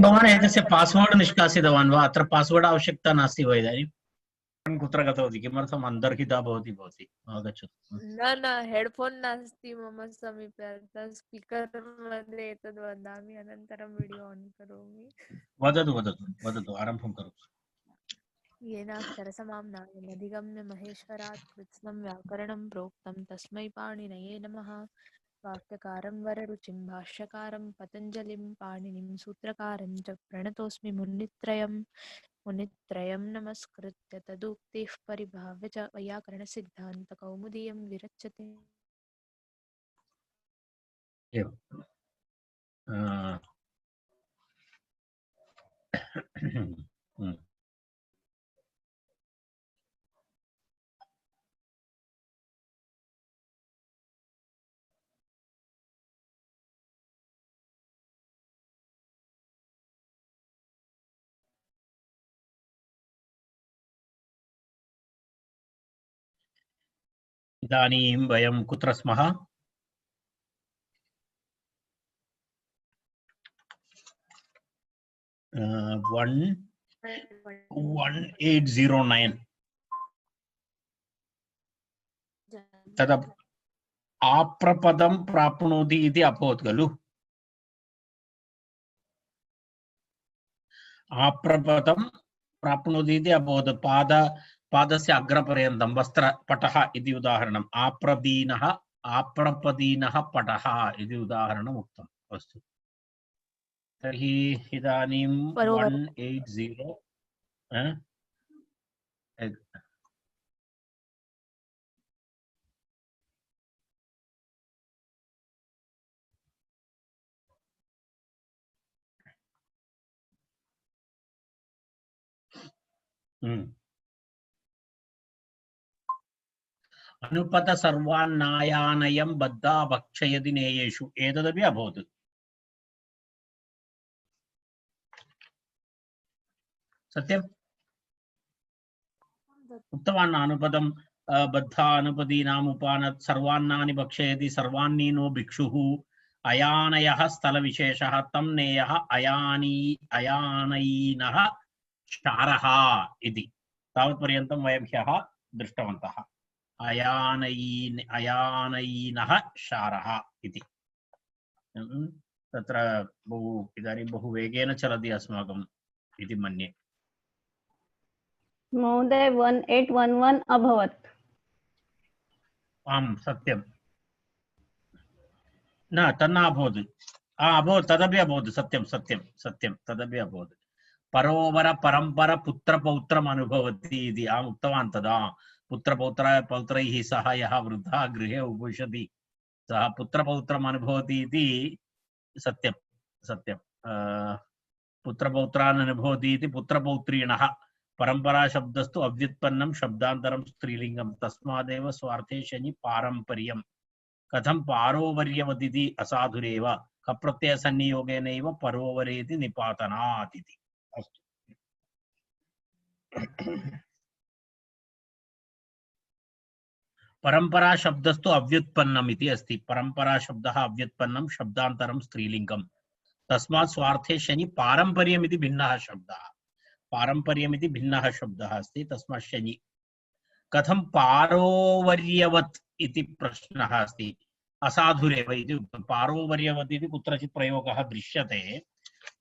भवान् एतस्य पास्वर्ड् निष्कासितवान् वा? अत्र पास्वर्ड् आवश्यकता नास्ति वा इदानीं? कुत्र गतवती? किमर्थम् अन्तर्हिता भवति भवती? आगच्छतु। न हेडफोन् नास्ति मम समीपे, स्पीकर् मध्ये एतद् वदामि, अनन्तरं वीडियो आन् करोमि। वदतु वदतु वदतु, आरम्भं करोतु। येनाक्षरसमाम्नायमधिगम्य महेश्वरात् कृत्स्नं व्याकरणं प्रोक्तं तस्मै पाणिनये नमः। वाक्यकारं वररुचिं भाष्यकारं पतञ्जलिं पाणिनिं सूत्रकारं च प्रणतोऽस्मि मुनित्रयं नमस्कृत्य तदुक्तिः परिभाव्य च वैयाकरणसिद्धान्तकौमुदीयं विरच्यते। इदानीं वयं कुत्र स्मः? 1809 तदा आप्रपदं प्राप्नोति इति अभवत् खलु? आप्रपदं प्राप्नोति इति अभवत्। पादस्य अग्रपर्यन्तं वस्त्रपटः इति उदाहरणम्। आप्रपदीनः पटः इति उदाहरणम् उक्तम्। अस्तु, तर्हि इदानीं 180 अनुपत सर्वान्नायानयं बद्धा भक्षयति नेयेषु, एतदपि अभवत्। सत्यम् उक्तवान् अनुपदं बद्धा अनुपदीनाम् उपानत् सर्वान्नानि भक्षयति सर्वान्नीनो भिक्षुः अयानयः स्थलविशेषः तं नेयः अयानयिनः क्षारः इति। तावत्पर्यन्तं वयं ह्यः दृष्टवन्तः। अयानयिनः क्षारः इति। तत्र इदानीं बहु वेगेन चलति अस्माकम् इति मन्ये। महोदय 1811 अभवत्। आम् सत्यं न तन्न अभवत्। अभवत्, तदपि अभवत्। सत्यं सत्यं सत्यं, तदपि अभवत्। परोवर परम्पर पुत्रपौत्रम् अनुभवति इति अहम् उक्तवान् तदा। पुत्रपौत्रैः सह यः वृद्धः गृहे उपविशति सः पुत्रपौत्रम् अनुभवति इति सत्यं सत्यं। पुत्रपौत्रान् अनुभवति इति पुत्रपौत्रीणः। परंपरा शब्दस्तु अव्युत्पन्नं शब्दान्तरं स्त्रीलिंगं तस्मादेव स्वार्थे शनि पारंपर्यं कथं पारोवर्यवदिति असाधुरेव कप्रत्यय संनियोगेनैव परोवरेति निपातनात् इति। अस्तु, परंपरा शब्दस्तु अव्युत्पन्नम् इति अस्ति। परंपरा शब्दः अव्युत्पन्नं शब्दान्तरं स्त्रीलिंगं तस्मात् स्वार्थे शनि पारंपर्यम् इति भिन्नः शब्दः। पारंपर्यमिति भिन्नः शब्दः अस्ति, तस्मात् शनि। कथं पारोवर्यवत् इति प्रश्नः अस्ति। असाधुरेव इति उक्तं। पारोवर्यवत् इति कुत्रचित् प्रयोगः दृश्यते,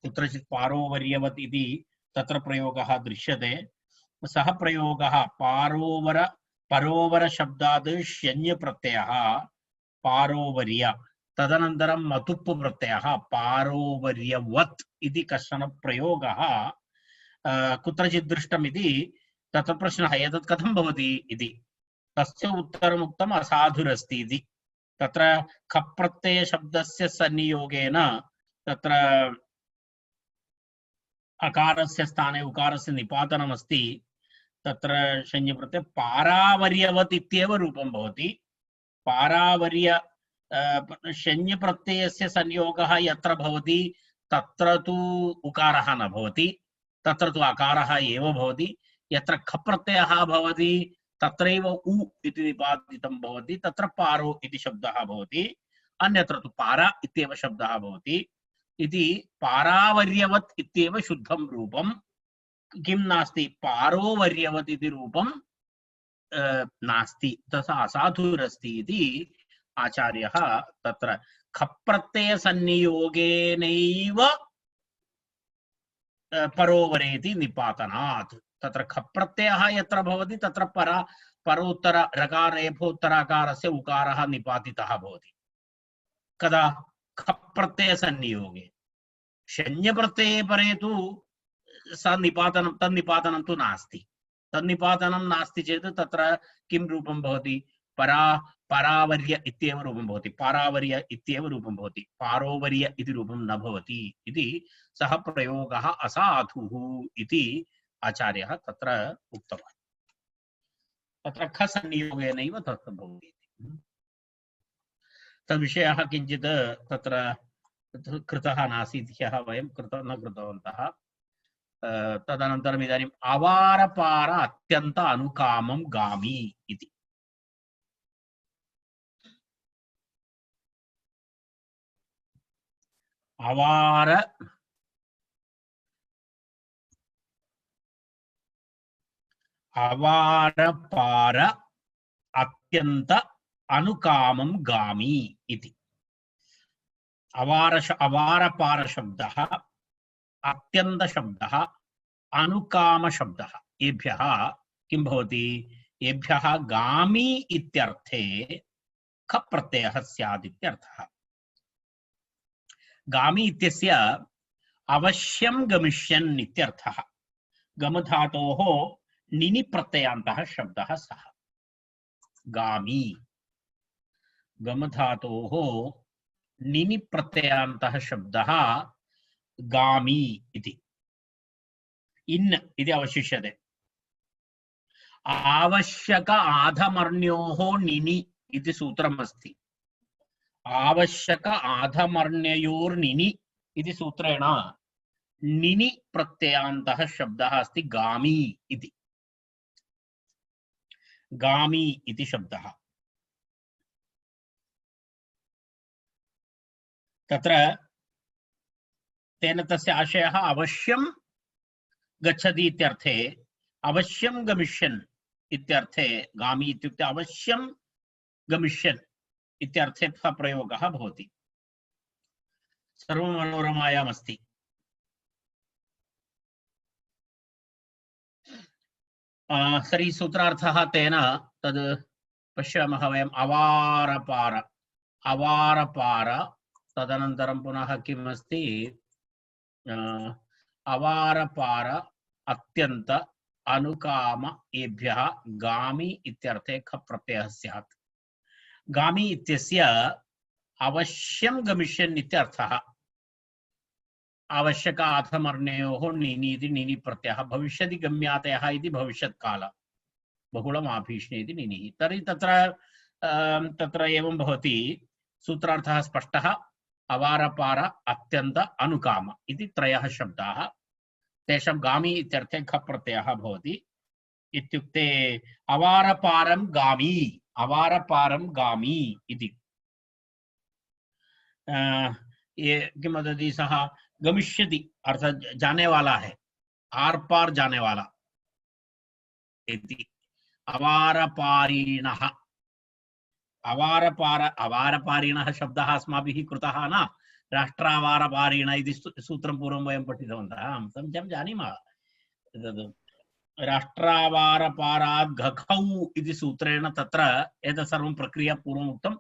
कुत्रचित् पारोवर्यवत् इति तत्र प्रयोगः दृश्यते। सः प्रयोगः परोवर शब्दात् शन्य प्रत्ययः पारोवर्य, तदनन्तरं मतुप् प्रत्ययः पारोवर्यवत् इति कश्चन प्रयोगः कुत्रचित् दृष्टमिति तत्र प्रश्नः एतत् कथं भवति इति। तस्य उत्तरम् उक्तम् असाधुरस्ति इति। तत्र खप् प्रत्यय शब्दस्य संनियोगेन तत्र अकारस्य स्थाने उकारस्य निपातनमस्ति। तत्र शन्य प्रत्यय पारावर्यवत् इत्येव रूपं भवति। पारावर्य शन्य प्रत्ययस्य संयोगः यत्र भवति तत्र तु उकारः न भवति, तत्र तु अकारः एव भवति। यत्र खप् प्रत्ययः भवति तत्रैव उ इति निपातितं भवति, तत्र पारो इति शब्दः भवति। अन्यत्र तु पारा इत्येव शब्दः भवति। इति पारावर्यवत् इत्येव शुद्धं रूपं, किं नास्ति, पारोवर्यवत् इति रूपं नास्ति, तथा असाधुरस्ति इति आचार्यः तत्र खप्रत्ययसन्नियोगेनैव परोवरेति निपातनात्। तत्र खप्रत्ययः यत्र भवति तत्र परोत्तर रकार रेफोत्तराकारस्य उकारः निपातितः भवति। कदा? खप्रत्ययसन्नियोगे। शन्यप्रत्यये परे तु तन्निपातनं तु नास्ति। तन्निपातनं नास्ति चेत् तत्र किं रूपं भवति? परावर्य इत्येव रूपं भवति, पारावर्य इत्येव रूपं भवति, पारोवर्य इति रूपं न भवति इति सः प्रयोगः असाधुः इति आचार्यः तत्र उक्तवान्। तत्र खसंयोगेनैव तत्र भवति। तद्विषयः किञ्चित् तत्र कृतः नासीत्, ह्यः वयं न कृतवन्तः। तदनन्तरम् इदानीम् अवारपार अत्यन्त अनुकामं गामि इति। अवारपार अत्यन्त अनुकामं गामि इति। अवारपार शब्दः, अत्यन्त शब्दः, अनुकाम शब्दः, एभ्यः किं भवति? एभ्यः गामि इत्यर्थे ख प्रत्ययः स्यात् इत्यर्थः। गामि इत्यस्य अवश्यं गमिष्यन् इत्यर्थः। गमधातोः निनि प्रत्ययान्तः शब्दः सः। गामि गमधातोः निनि प्रत्ययान्तः शब्दः गामि इति। इन् इति अवशिष्यते। आवश्यक आधमर्ण्योः निनि इति सूत्रमस्ति। आवश्यक आधमर्ण्ययोर्निनि इति सूत्रेण निनि प्रत्ययान्तः शब्दः अस्ति गामि इति। गामि इति शब्दः। तत्र तेन तस्य आशयः अवश्यं गच्छति इत्यर्थे, अवश्यं गमिष्यन् इत्यर्थे, गामि इत्युक्ते अवश्यं गमिष्यन् इत्यर्थे प्रयोगः भवति। सर्वं मनोरमायाम् अस्ति। तर्हि सूत्रार्थः तेन तद् पश्यामः वयम्। अवारपार, अवारपार, तदनन्तरं पुनः किम् अस्ति? अवारपार अत्यन्त अनुकाम एभ्यः गामि इत्यर्थे ख प्रत्ययः स्यात्। गामि इत्यस्य अवश्यं गमिष्यन् इत्यर्थः। आवश्यक आधमर्ण्ययोः निनि इति निनि प्रत्ययः। भविष्यति गम्यातयः इति भविष्यत्काल, बहुलम् आभीष्णे इति निनिः। तर्हि तत्र एवं भवति। सूत्रार्थः स्पष्टः। अवारपार अत्यन्त अनुकाम इति त्रयः शब्दाः। तेषां गामि इत्यर्थे ख प्रत्ययः भवति। इत्युक्ते अवारपारं गामि, अवारपारं गामि इति। किं वदति सः? गमिष्यति अर्थात जाने वाला है, आर पार जाने वाला इति। अवारपारिणः, अवारपारिणः शब्दः अस्माभिः कृतः न। राष्ट्रावारपारिण इति सूत्रं पूर्वं वयं पठितवन्तः। सत्यं जानीमः। राष्ट्रावारपारात् घखौ इति सूत्रेण तत्र एतत् सर्वं प्रक्रिया पूर्वम् उक्तं।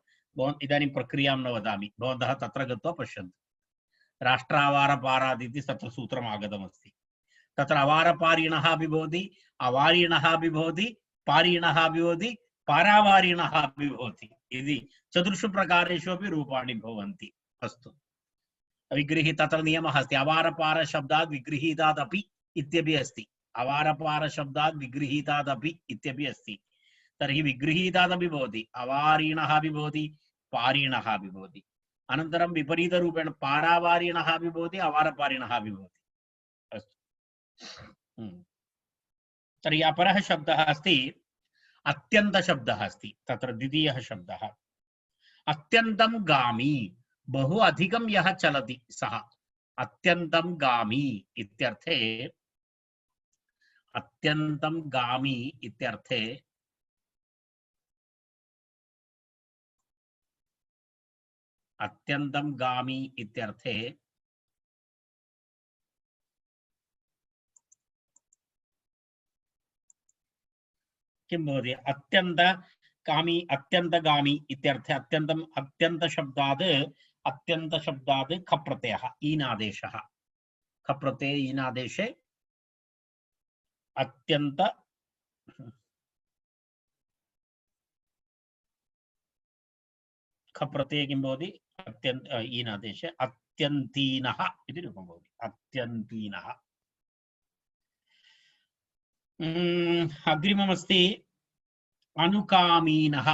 इदानीं प्रक्रियां न वदामि, भवन्तः तत्र गत्वा पश्यन्तु। राष्ट्रावारपारात् इति तत्र सूत्रम् आगतमस्ति। तत्र अवारपारिणः अपि भवति, अवारिणः अपि भवति, पारिणः अपि भवति, पारावारिणः अपि भवति इति चतुर्षु प्रकारेषु अपि रूपाणि भवन्ति। अस्तु, विगृही तत्र नियमः अस्ति। अवारपार शब्दात् विगृहीतात् अपि इत्यपि अस्ति। अवारपार शब्दात् विगृहीतात् अपि इत्यपि अस्ति। तर्हि विगृहीतात् अपि भवति, अवारिणः अपि भवति, पारिणः अपि भवति। अनन्तरं विपरीतरूपेण पारावारिणः अपि भवति, अवारपारिणः अपि भवति। अस्तु, तर्हि अपरः शब्दः अस्ति अत्यन्तशब्दः अस्ति तत्र द्वितीयः शब्दः अत्यन्तं गामी बहु अधिकं यः चलति सः अत्यन्तं गामी इत्यर्थे अत्यन्तं गामी इत्यर्थे अत्यन्तं गामी इत्यर्थे किं भवति अत्यन्तगामी अत्यन्तगामी इत्यर्थे अत्यन्तम् अत्यन्तशब्दात् खप् प्रत्ययः ईनादेशः खप् प्रत्यये ईनादेशे अत्यन्त खप् प्रत्यये किं भवति अत्यन्त ईनादेशे अत्यन्तीनः इति रूपं भवति अत्यन्तीनः अग्रिममस्ति अनुकामीनः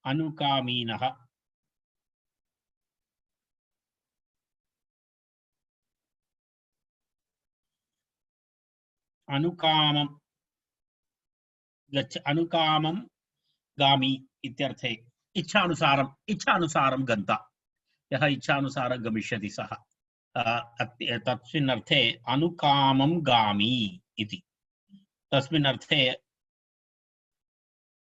अनुकामीनः अनुकामं अनुकामं गामी इत्यर्थे इच्छानुसारं गन्ता यः इच्छानुसारं गमिष्यति सः तस्मिन् अर्थे अनुकामं गामी इति तस्मिन् अर्थे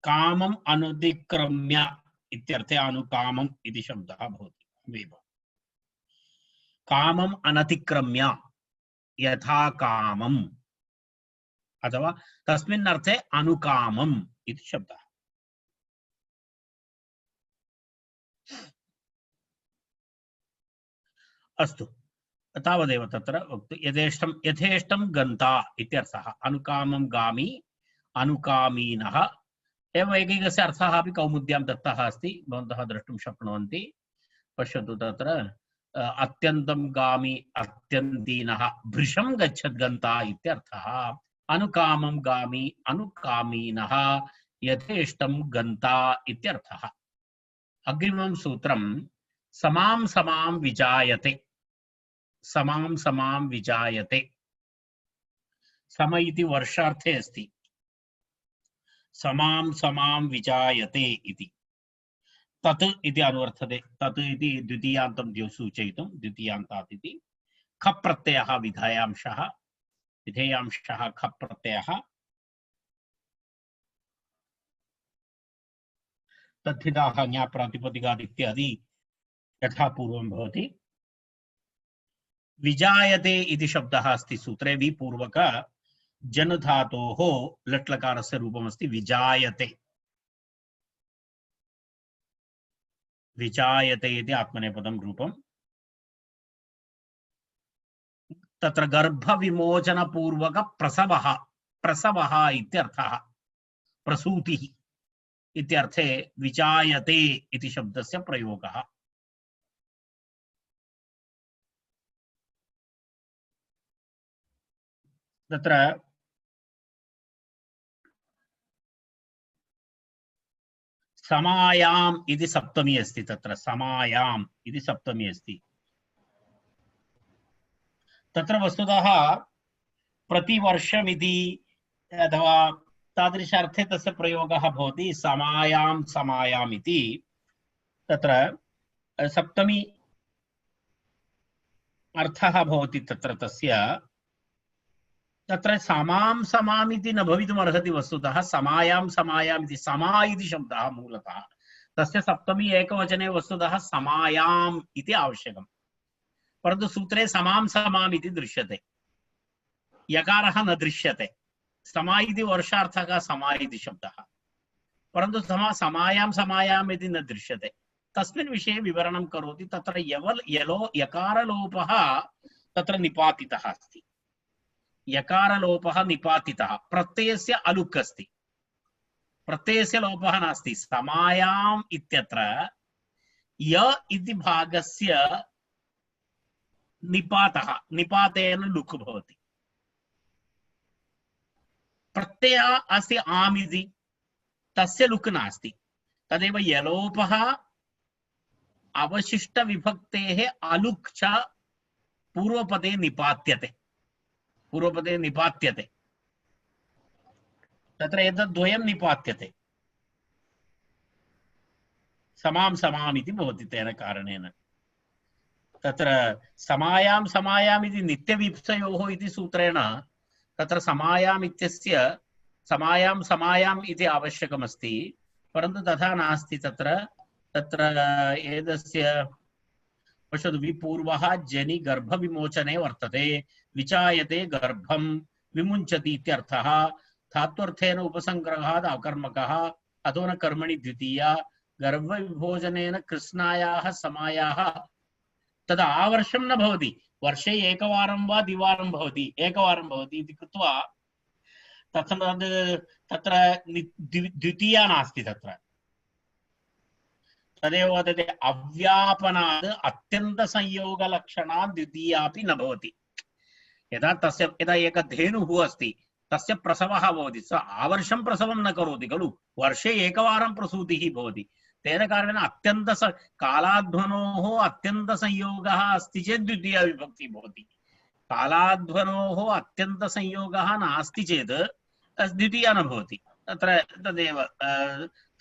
कामम् अनुतिक्रम्य इत्यर्थे अनुकामम् इति शब्दः भवति कामम् अनतिक्रम्य यथा कामम् अथवा तस्मिन् अर्थे अनुकामम् इति शब्दः अस्तु तावदेव तत्र यथेष्टं गन्ता इत्यर्थः अनुकामं गामी अनुकामीनः एवं एकैकस्य अर्थः अपि कौमुद्यां दत्तः अस्ति भवन्तः द्रष्टुं शक्नुवन्ति पश्यतु तत्र अत्यन्तं गामी अत्यन्तीनः भृशं गच्छत् गन्ता इत्यर्थः अनुकामं गामी अनुकामीनः यथेष्टं गन्ता इत्यर्थः अग्रिमं सूत्रं समां समां विजायते समां समां विजायते सम इति वर्षार्थे अस्ति समां समां विजायते इति तत् इति अनुवर्तते तत् इति द्वितीयान्तं सूचयितुं द्वितीयान्तात् इति खप् प्रत्ययः विधेयांशः खप् प्रत्ययः तद्धिताः ज्ञाप्रातिपदिकात् इत्यादि यथा पूर्वं भवति विजायते इति शब्दः अस्ति सूत्रे विपूर्वक जन धातोः लट्लकारस्य रूपमस्ति विजायते विजायते इति आत्मनेपदं रूपं तत्र गर्भविमोचनपूर्वक प्रसवः प्रसवः इत्यर्थः प्रसूतिः इत्यर्थे विजायते इति शब्दस्य प्रयोगः तत्र समायाम् इति सप्तमी अस्ति तत्र समायाम् इति सप्तमी अस्ति तत्र वस्तुतः प्रतिवर्षमिति अथवा तादृशार्थे तस्य प्रयोगः भवति समायां समायाम् इति तत्र सप्तमी अर्थः भवति तत्र तस्य तत्र समां समाम् इति न भवितुम् अर्हति वस्तुतः समायां समायाम् इति समा इति शब्दः मूलतः तस्य सप्तमी एकवचने वस्तुतः समायाम् इति आवश्यकम् परन्तु सूत्रे समां समाम् इति दृश्यते यकारः न दृश्यते समा इति वर्षार्थकः समा इति शब्दः परन्तु समायां समायाम् इति न दृश्यते तस्मिन् विषये विवरणं करोति तत्र यकारलोपः तत्र निपातितः अस्ति यकारलोपः निपातितः प्रत्ययस्य अलुक् अस्ति प्रत्ययस्य लोपः नास्ति समायाम् इत्यत्र य इति भागस्य निपातः निपातेन लुक् भवति प्रत्ययः अस्ति आम् इति तस्य लुक् नास्ति तदेव यलोपः अवशिष्टविभक्तेः अलुक् च पूर्वपदे निपात्यते पूर्वपदे निपात्यते तत्र एतद्द्वयं निपात्यते समां समाम् इति भवति तेन कारणेन तत्र समायां समायाम् इति नित्यवीप्सयोः इति सूत्रेण तत्र समायाम् इत्यस्य समायां समायाम् इति आवश्यकमस्ति परन्तु तथा नास्ति तत्र तत्र एतस्य पश्यतु विपूर्वः जनि गर्भविमोचने वर्तते विचायते गर्भं विमुञ्चति इत्यर्थः धात्वर्थेन उपसंग्रहात् अकर्मकः अतो न कर्मणि द्वितीया गर्भविभोजनेन कृष्णायाः समायाः तद् आवर्षं न भवति वर्षे एकवारं वा द्विवारं भवति एकवारं भवति इति कृत्वा तत्र द्वितीया नास्ति तत्र तदेव वदति अव्यापनात् अत्यन्तसंयोगलक्षणात् द्वितीयापि न भवति यदा एक धेनुः अस्ति तस्य प्रसवः भवति स आवर्षं प्रसवं न करोति खलु वर्षे एकवारं प्रसूतिः भवति तेन कारणेन कालाध्वनोः अत्यन्तसंयोगः अस्ति चेत् द्वितीया विभक्तिः भवति कालाध्वनोः अत्यन्तसंयोगः नास्ति चेत् द्वितीया न भवति तत्र तदेव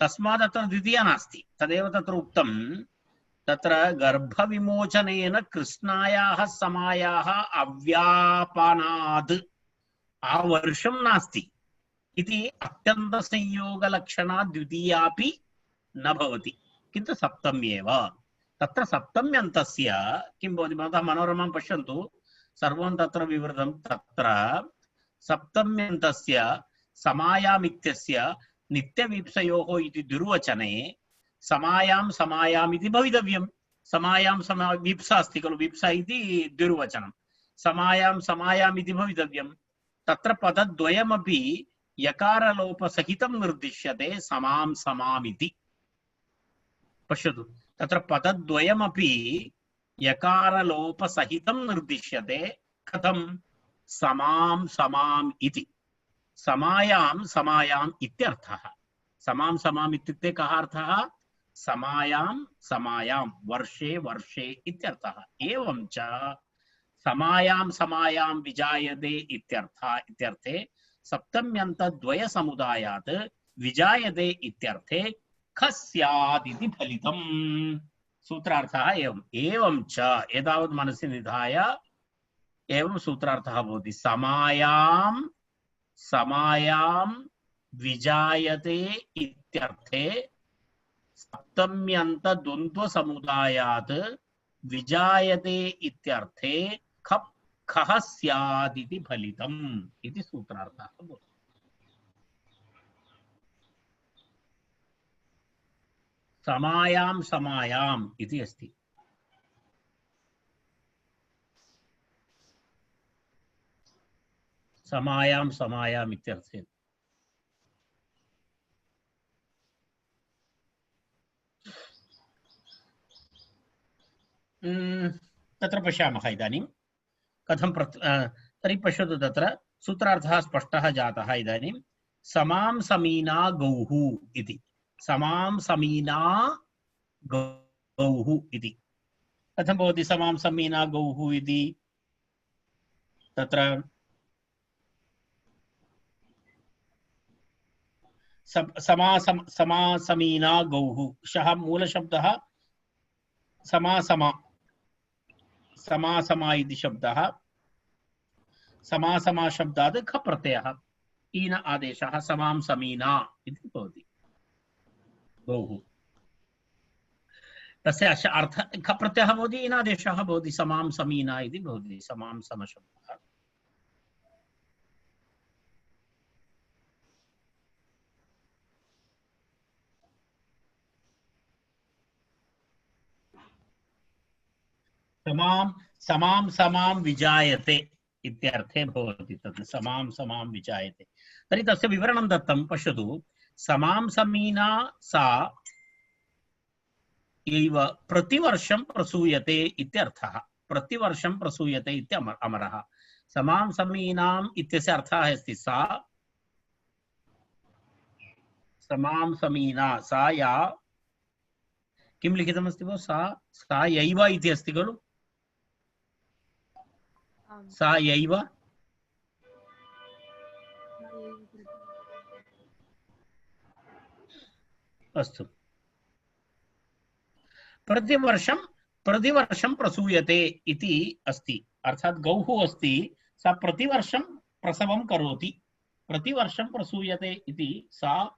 तस्मात् अत्र द्वितीया नास्ति तदेव तत्र उक्तं तत्र गर्भविमोचनेन कृष्णायाः समायाः अव्यापनाद् आवर्षं नास्ति इति अत्यन्तसंयोगलक्षणात् द्वितीयापि न भवति किन्तु सप्तम्येव तत्र सप्तम्यन्तस्य किं भवति भवन्तः मनोरमां पश्यन्तु सर्वं तत्र विवृतं तत्र सप्तम्यन्तस्य समायामित्यस्य नित्यवीप्सयोः इति दुर्वचने समायां समायाम् इति भवितव्यं समायां वीप्सा अस्ति खलु वीप्सा इति दुर्वचनं समायां समायाम् इति भवितव्यं तत्र पदद्वयमपि यकारलोपसहितं निर्दिश्यते समां समाम् इति पश्यतु तत्र पदद्वयमपि यकारलोपसहितं निर्दिश्यते कथं समां समाम् इति समायां समायाम् इत्यर्थः समां समाम् इत्युक्ते कः अर्थः समायां समायां वर्षे वर्षे इत्यर्थः एवं च समायां समायां विजायते इत्यर्थे सप्तम्यन्तद्वयसमुदायात् विजायते इत्यर्थे ख स्यात् इति फलितम् सूत्रार्थः एवं च एतावत् मनसि निधाय एवं सूत्रार्थः भवति समायां समायां विजायते इत्यर्थे सप्तम्यन्तद्वन्द्वसमुदायात् विजायते इत्यर्थे खः स्यात् इति फलितम् इति सूत्रार्थः भवति समायां समायाम् इति अस्ति समायां समायाम् इत्यर्थे तत्र पश्यामः इदानीं कथं तर्हि पश्यतु तत्र सूत्रार्थः स्पष्टः जातः इदानीं समां समीना गौः इति समां समीना गौः इति कथं भवति समां समीना गौः इति तत्र समासमीना गौः शः मूलशब्दः समासमा समासमा इति शब्दः समासमा शब्दात् ख प्रत्ययः ईन आदेशः समां समीना इति भवति गौः तस्य अर्थ ख प्रत्ययः भवति ईन आदेशः भवति समां समीना इति भवति समां समशब्दः समां समां विजायते इत्यर्थे भवति तत् समां समां विजायते तर्हि तस्य विवरणं दत्तं पश्यतु समां समीना सा एव प्रतिवर्षं प्रसूयते इत्यर्थः प्रतिवर्षं प्रसूयते इति अमरः समां समीनाम् इत्यस्य अर्थः अस्ति सा समां समीना सा या किं लिखितमस्ति भो सा यैव इति अस्ति खलु सा यैव अस्तु प्रतिवर्षं प्रसूयते इति अस्ति अर्थात गौः अस्ति सा प्रतिवर्षं प्रसवं करोति प्रतिवर्षं प्रसूयते इति सा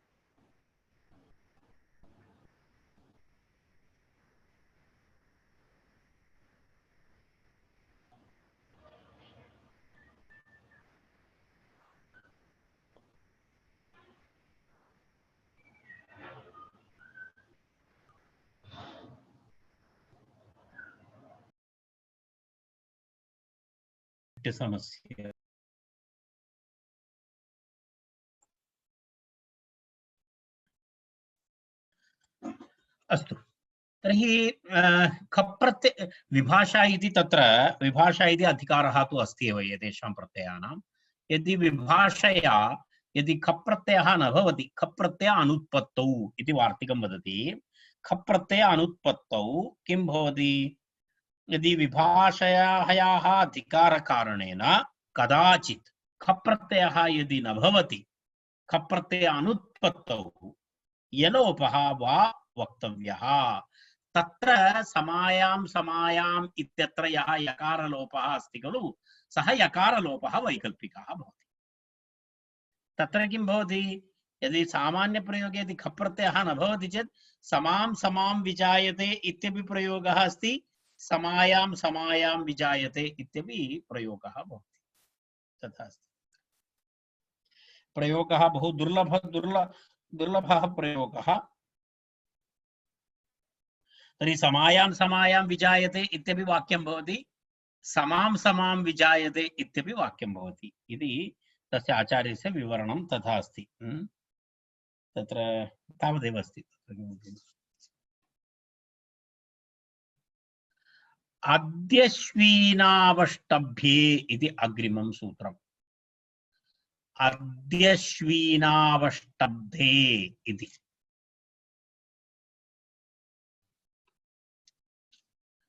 समस्या अस्तु तर्हि खप् प्रत्यय विभाषा इति तत्र विभाषा इति अधिकारः तु अस्ति एव एतेषां प्रत्ययानां यदि विभाषया यदि खप् प्रत्ययः न भवति खप् प्रत्यय अनुत्पत्तौ इति वार्तिकं वदति खप् प्रत्यय अनुत्पत्तौ किं भवति यदि विभाषयाः अधिकारकारणेन कदाचित् खप् प्रत्ययः यदि न भवति खप् प्रत्यय अनुत्पत्तौ यलोपः वा वक्तव्यः तत्र समायाम् इत्यत्र यः यकारलोपः अस्ति खलु सः यकारलोपः वैकल्पिकः भवति तत्र किं भवति यदि सामान्यप्रयोगे यदि खप् प्रत्ययः न भवति चेत् समां विजायते इत्यपि प्रयोगः अस्ति समायां विजायते इत्यपि प्रयोगः भवति तथा अस्ति प्रयोगः बहु दुर्लभः प्रयोगः तर्हि समायां विजायते इत्यपि वाक्यं भवति समां विजायते इत्यपि वाक्यं भवति इति तस्य आचार्यस्य विवरणं तथा अस्ति तत्र तावदेव अस्ति अद्यश्वीनावष्टभ्ये इति अग्रिमं सूत्रम् अद्यश्वीनावष्टब्धे इति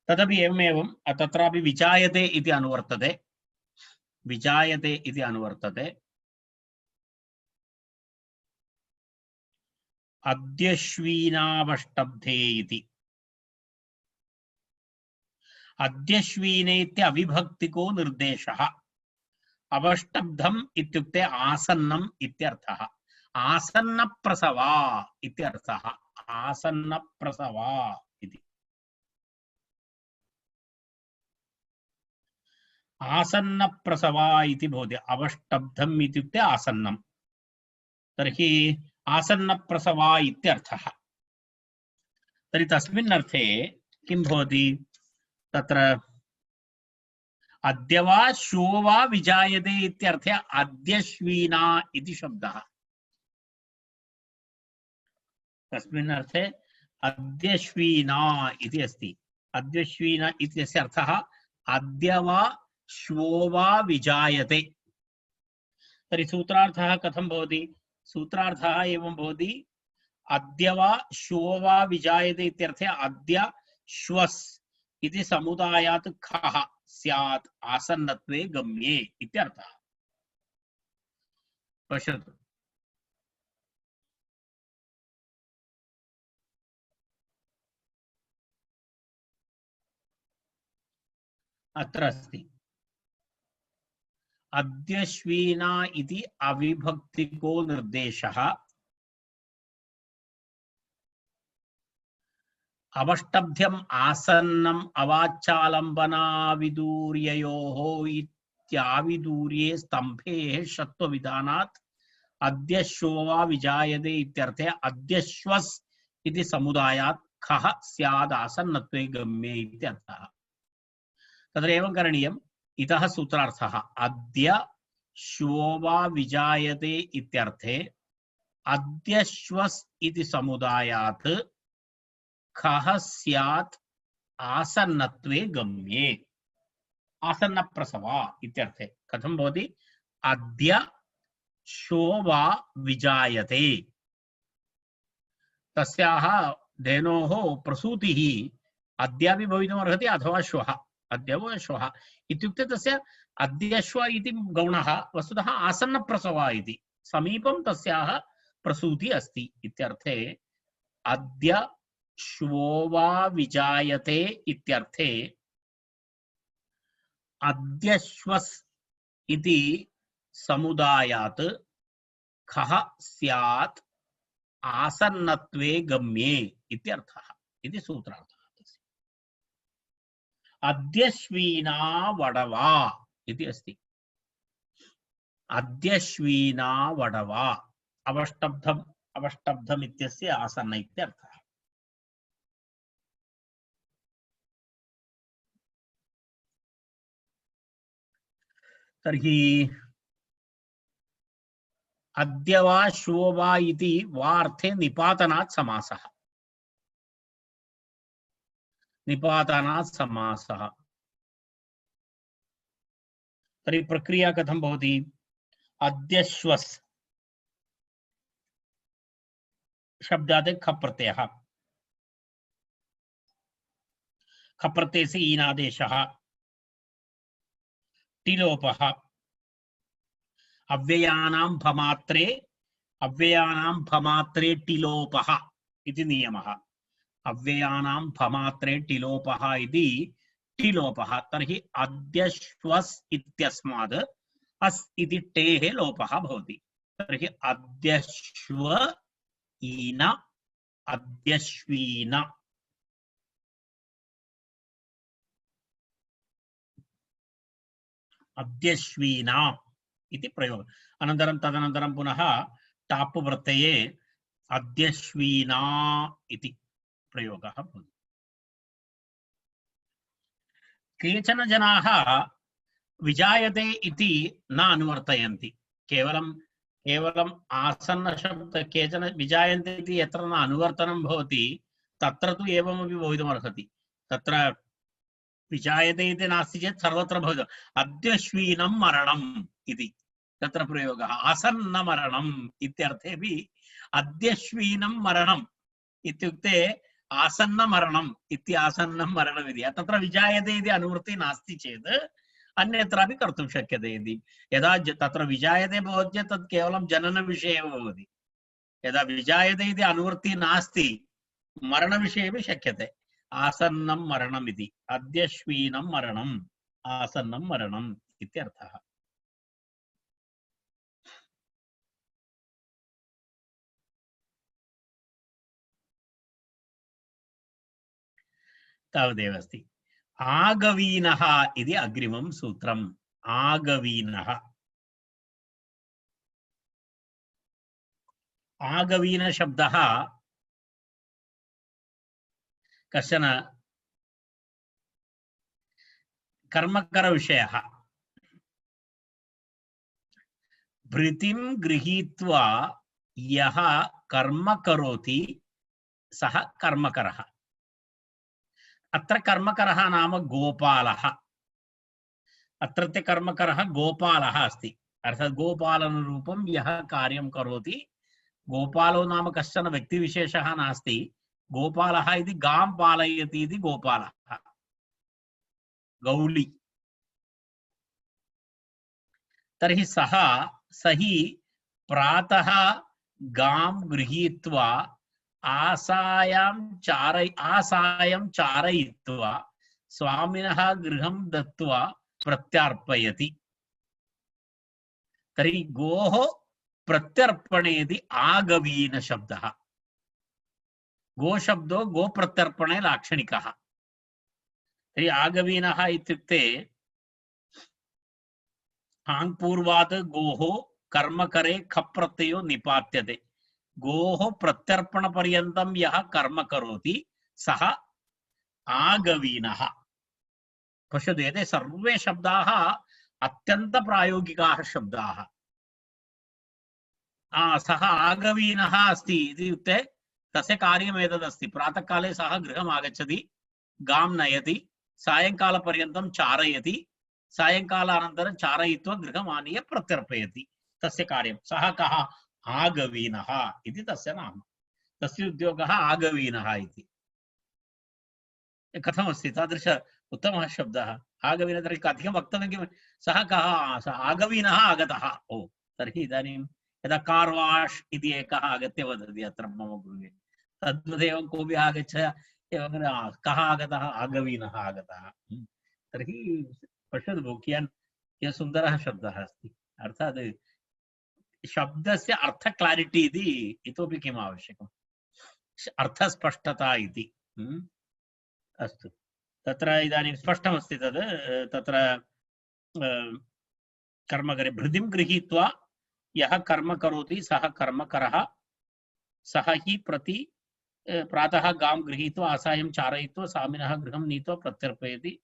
तदपि एवमेवं तत्रापि विजायते इति अनुवर्तते विजायते इति अनुवर्तते अद्यश्वीनावष्टब्धे इति अद्यश्वीने इति अविभक्तिको निर्देशः अवष्टब्धम् इत्युक्ते आसन्नम् इत्यर्थः आसन्नप्रसवा इत्यर्थः आसन्नप्रसवा इति आसन्नप्रसवा इति भवति अवष्टब्धम् इत्युक्ते आसन्नम् तर्हि आसन्नप्रसवा इत्यर्थः तर्हि तस्मिन् अर्थे किं भवति तत्र अद्य वा श्वो वा विजायते इत्यर्थे अद्यश्वीना इति शब्दः तस्मिन् अर्थे अद्यश्वीना इति अस्ति अद्यश्वीना इत्यस्य अर्थः अद्य वा श्वो वा विजायते तर्हि सूत्रार्थः कथं भवति सूत्रार्थः एवं भवति अद्य वा श्वो वा विजायते इत्यर्थे अद्य श्वस् इति समुदायात् खः स्यात् आसन्नत्वे गम्ये इत्यर्थः पश्यतु अत्र अस्ति अद्यश्वीना इति अविभक्तिको निर्देशः अवष्टभ्यम् आसन्नम् अवाच्यालम्बनाविदूर्ययोः इत्याविदूर्ये स्तम्भे षत्वविधानात् अद्यश्वो वा विजायते इत्यर्थे अद्यश्वस् इति समुदायात् खः स्याद् आसन्नत्वे गम्ये इत्यर्थः तत्र एवं करणीयम् इतः सूत्रार्थः अद्य श्वो वा विजायते इत्यर्थे अद्यश्वस् इति समुदायात् खः स्यात् आसन्नत्वे गम्ये आसन्नप्रसवा इत्यर्थे कथं भवति अद्य श्वो वा विजायते तस्याः धेनोः प्रसूतिः अद्यापि भवितुम् अर्हति अथवा श्वः अद्य वा श्वः इत्युक्ते तस्य अद्यश्व इति गौणः वस्तुतः आसन्नप्रसवः इति समीपं तस्याः प्रसूति अस्ति इत्यर्थे अद्य श्वो वा विजायते इत्यर्थे अद्यश्वस् इति समुदायात् खः स्यात् आसन्नत्वे गम्ये इत्यर्थः इति सूत्रार्थः। अद्यश्वीना वडवा इति अस्ति। अद्यश्वीना वडवा अवष्टब्धम् इत्यस्य आसन्न इत्यर्थः। तर्हि अद्य वा श्वो वा इति वा अर्थे निपातनात् समासः। निपातनात् समासः। तर्हि प्रक्रिया कथं भवति? अद्यश्वस् शब्दात् खप् प्रत्ययः, खप् प्रत्यय से ईनादेशः, टिलोपः, अव्ययानां भमात्रे टिलोपः इति नियमः। अव्ययानां भमात्रे टिलोपः इति टिलोपः। तर्हि अद्यश्वस् इत्यस्माद् अस् इति टेः लोपः भवति। तर्हि अद्यश्व ईन अद्यश्वीन अद्यश्वीना इति प्रयोगः। अनन्तरं तदनन्तरं पुनः टाप् प्रत्यये अद्यश्वीना इति प्रयोगः भवति। केचन जनाः विजायते इति न अनुवर्तयन्ति। केवलम् आसन्न शब्द केचन विजायन्ते इति यत्र न अनुवर्तनं भवति तत्र तु एवमपि भवितुमर्हति। तत्र विजायते इति नास्ति चेत् सर्वत्र भवति। अद्यश्वीनं मरणम् इति तत्र प्रयोगः। आसन्न मरणम् इत्यर्थेपि अद्यश्वीनं मरणम् इत्युक्ते आसन्न मरणम् इति आसन्नं मरणम् इति। तत्र विजायते इति अनुवृत्ति नास्ति चेत् अन्यत्रापि कर्तुं शक्यते इति। यदा तत्र विजायते भवति चेत् तत् केवलं जननविषये एव भवति। यदा विजायते इति अनुवृत्ति नास्ति मरणविषये अपि शक्यते। आसन्नं मरणम् इति। अद्यश्वीनं मरणम् आसन्नं मरणम् इत्यर्थः। तावदेव अस्ति। आगवीनः इति अग्रिमं सूत्रम्। आगवीनः आगवीन शब्दः कश्चन कर्मकर विषयः। भृतिं गृहीत्वा यः कर्म करोति सः कर्मकरः। अत्र कर्मकरः नाम गोपालः। अत्रत्य कर्मकरः गोपालः अस्ति। अर्थात् गोपालनरूपं यः कार्यं करोति। गोपालो नाम कश्चन व्यक्तिविशेषः नास्ति। गोपालः इति गां पालयति इति गोपालः, गौली। तर्हि सही प्रातः गां गृहीत्वा आसायं चारयित्वा स्वामिनः गृहं दत्वा प्रत्यर्पयति। तर्हि गोः प्रत्यर्पणेति आगवीन शब्दः। गो शब्दो गो प्रत्यर्पणे लाक्षणिकः। तर्हि आगवीनः इत्युक्ते आङ्पूर्वात् गोः कर्मकरे खप् प्रत्ययो निपात्यते। गोः प्रत्यर्पण पर्यन्तं यः कर्म करोति सः आगवीनः। पश्यतु, एते सर्वे शब्दाः अत्यन्त प्रायोगिकाः शब्दाः। सः आगवीनः अस्ति इत्युक्ते तस्य कार्यम् एतदस्ति। प्रातःकाले सः गृहम् आगच्छति, गां नयति, सायङ्कालपर्यन्तं चारयति, सायङ्कालानन्तरं चारयित्वा गृहम् आनीय प्रत्यर्पयति। तस्य कार्यं। सः कः? आगवीनः इति तस्य नाम। तस्य उद्योगः आगवीनः इति। कथमस्ति तादृश उत्तमः शब्दः? आगवीन तर्हि अधिकं वक्तव्यं किं सः कः सः आगवीनः आगतः ओ तर्हि इदानीं यदा कार् वाश् इति एकः आगत्य वदति अत्र मम गृहे तद्वदेव कोऽपि आगच्छ एवं कः आगतः आगवीनः आगतः तर्हि पश्यतु भो कियत् कियत् सुन्दरः शब्दः अस्ति अर्थात् शब्दस्य अर्थ क्लारिटी इति इतोपि किम् आवश्यकम् अर्थस्पष्टता इति अस्तु तत्र इदानीं स्पष्टमस्ति तद् तत्र कर्मकरे भृतिं गृहीत्वा यः कर्म करोति सः कर्मकरः सः हि प्रति प्रातः गां गृहीत्वा आसायं चारयित्वा स्वामिनः गृहं नीत्वा प्रत्यर्पयति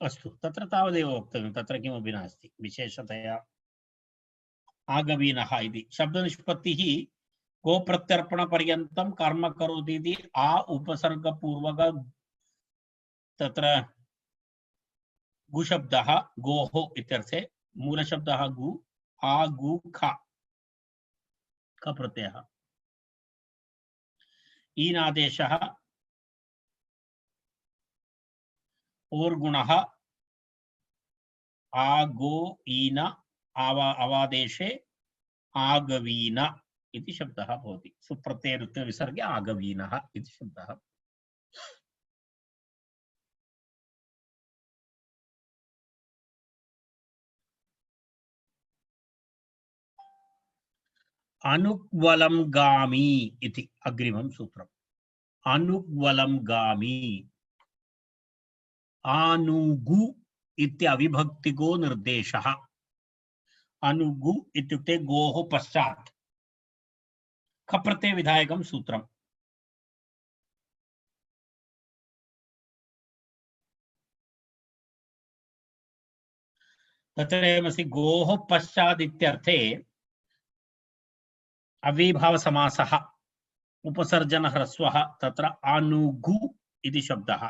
अस्तु तत्र तावदेव वक्तव्यं तत्र किमपि नास्ति विशेषतया आगवीनः इति शब्दनिष्पत्तिः गोप्रत्यर्पणपर्यन्तं कर्म करोति इति आ उपसर्गपूर्वक तत्र गुशब्दः गोः इत्यर्थे मूलशब्दः गु आ गु ख प्रत्ययः ईनादेशः ओर्गुणः आ गो ईन अवादेशे आगवीन इति शब्दः भवति सुप्रत्यय विसर्गे आगवीनः इति शब्दः अनुग्वलं गामी इति अग्रिमं सूत्रम् अनुग्वलं गामी आनुगु इति अविभक्तिगो निर्देशः अनुगु इत्युक्ते गोः पश्चात् खप्रत्यय विधायकं सूत्रम् तत्रैवमस्ति गोः पश्चात् इत्यर्थे अव्ययीभाव समासः उपसर्जन ह्रस्वः तत्र अनुगु इति शब्दः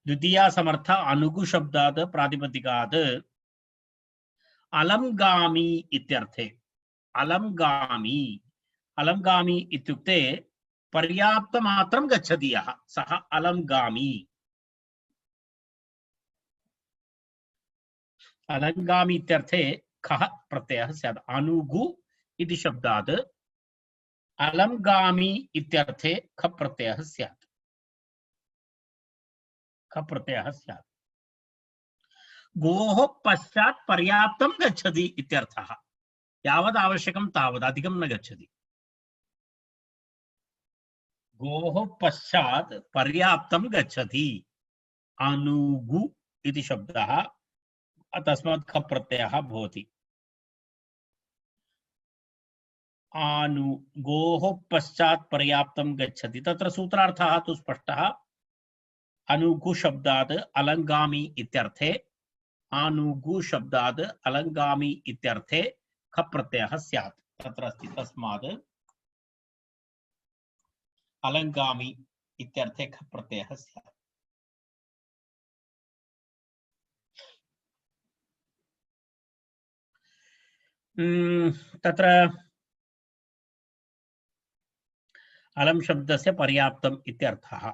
द्वितीया समर्थ अनुगु शब्दात् प्रातिपदिकात् अलंगामी इत्यर्थे अलंगामी अलंगामी इत्युक्ते पर्याप्तमात्रं गच्छति यः सः अलंगामी अलंगामी इत्यर्थे खः प्रत्ययः स्यात् अनुगु इति शब्दात् अलंगामी इत्यर्थे ख प्रत्ययः स्यात् ख प्रत्ययः स्यात् गोः पश्चात् पर्याप्तं गच्छति इत्यर्थः यावद् आवश्यकं तावद् अधिकं न गच्छति गोः पश्चात् पर्याप्तं गच्छति अनुगु इति शब्दः तस्मात् ख प्रत्ययः भवति आनु गोः पश्चात् पर्याप्तं गच्छति तत्र सूत्रार्थः तु स्पष्टः अनुगु शब्दात् अलंगामी इत्यर्थे आनुगु शब्दात् अलंगामी इत्यर्थे ख प्रत्ययः स्यात् तत्र अस्ति तस्मात् अलंगामी इत्यर्थे ख प्रत्ययः स्यात् तत्र अलम शब्दस्य पर्याप्तम् इत्यर्थः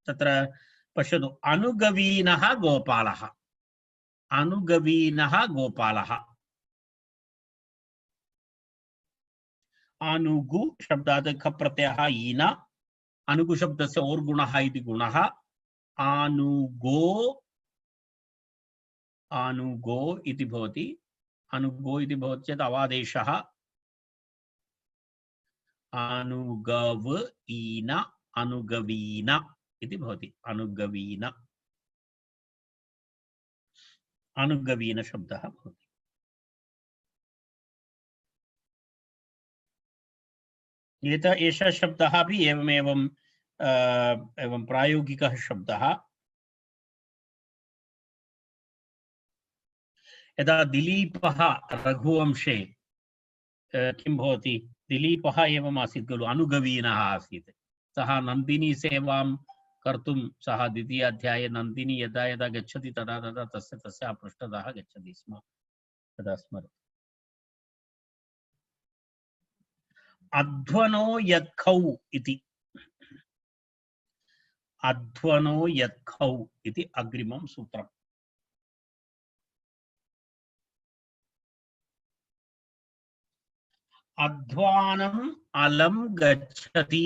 तत्र पश्यतु अनुगवीनः गोपालः अनुगवीनः गोपालः अनुगु शब्दात् ख प्रत्ययः ईन अनुगु शब्दस्य और गुणः इति गुणः अनुगो अनुगो इति भवति अनुगो इति भवति चेत् अवादेशः अनुगव ईन अनुगवीन इति भवति अनुगवीन अनुगवीन शब्दः भवति एषः शब्दः अपि एवं प्रायोगिकः शब्दः यदा दिलीपः रघुवंशे किं भवति दिलीपः एवम् आसीत् खलु अनुगवीनः आसीत् सः नन्दिनी सेवां कर्तुं सः द्वितीय अध्याये नन्दिनी यदा यदा गच्छति तदा तदा तस्य पृष्ठतः गच्छति स्म तदा स्मरति अध्वनो यत्खौ इति अध्वनो यत्खौ इति अग्रिमं सूत्रम्। अध्वानम् अलं गच्छति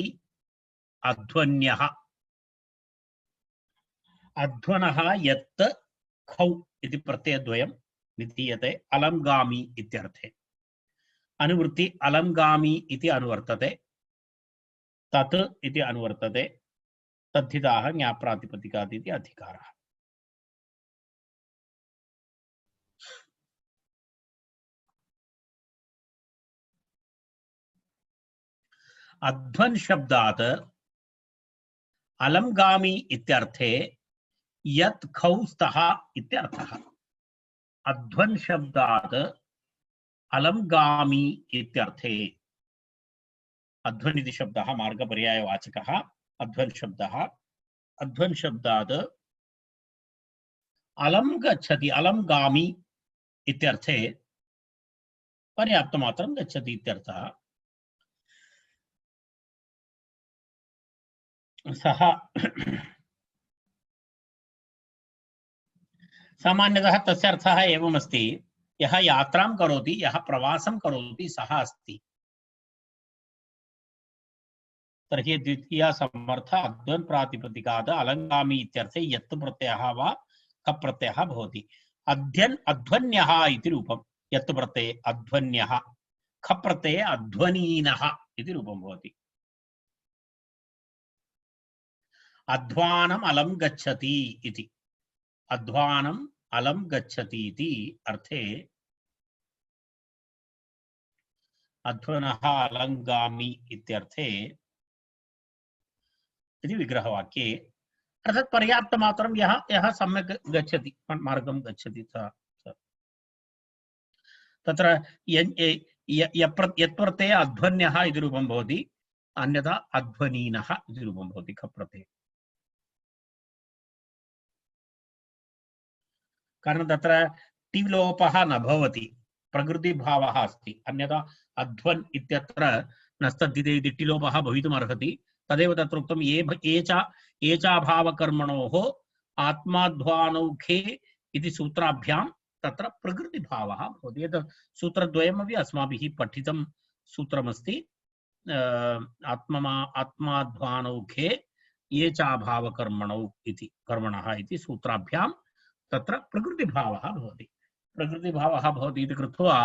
अध्वन्यः। अध्वनः यत् खौ इति प्रत्ययद्वयं विधीयते अलंगामी इत्यर्थे। अनुवृत्ति अलंगामी इति अनुवर्तते, तत् इति अनुवर्तते, तद्धिताः ज्ञाप्रातिपदिकात् इति अधिकारः। अध्वन् शब्दात् अलंगामी इत्यर्थे यत् खौ स्तः इत्यर्थः। अध्वन् शब्दात् अलंगामी इत्यर्थे अध्वन् इति शब्दः मार्गपर्यायवाचकः। अध्वन् शब्दः अध्वन् शब्दात् अलं गच्छति अलंगामी इत्यर्थे पर्याप्तमात्रं गच्छति इत्यर्थः। सः सामान्यतः तस्य अर्थः एवमस्ति, यः यात्रां करोति, यः प्रवासं करोति सः अस्ति। तर्हि द्वितीया समर्थ अध्वन् प्रातिपदिकात् अलंगामी इत्यर्थे यत् प्रत्ययः वा खप् प्रत्ययः भवति। अध्यन् अध्वन्यः इति रूपं, यत् प्रत्यये अध्वन्यः, खप् प्रत्यये अध्वनीनः इति रूपं भवति। अध्वानम् अलं गच्छति इति, अध्वानम् अलं गच्छति इति अर्थे अध्वनः अलंगामी इत्यर्थे इति विग्रहवाक्ये, अर्थात् पर्याप्तमात्रं यः सम्यक् गच्छति, मार्गं गच्छति तत्र यत् प्रत्यये अध्वन्यः इति रूपं भवति, अन्यथा अध्वनीनः इति रूपं भवति खप् प्रत्यये। कारण तत्र टिलोपः न भवति, प्रकृतिभावः अस्ति। अन्यथा अध्वन् इत्यत्र नस्तद्धिते इति टिलोपः भवितुमर्हति। तदेव तत्र उक्तं एचाभावकर्मणोः आत्माध्वानौखे इति सूत्राभ्यां तत्र प्रकृतिभावः भवति। एतत् सूत्रद्वयमपि अस्माभिः पठितं सूत्रमस्ति। आत्माध्वानौखे एचाभावकर्मणौ इति कर्मणः इति सूत्राभ्यां तत्र प्रकृतिभावः भवति। प्रकृतिभावः भवति इति कृत्वा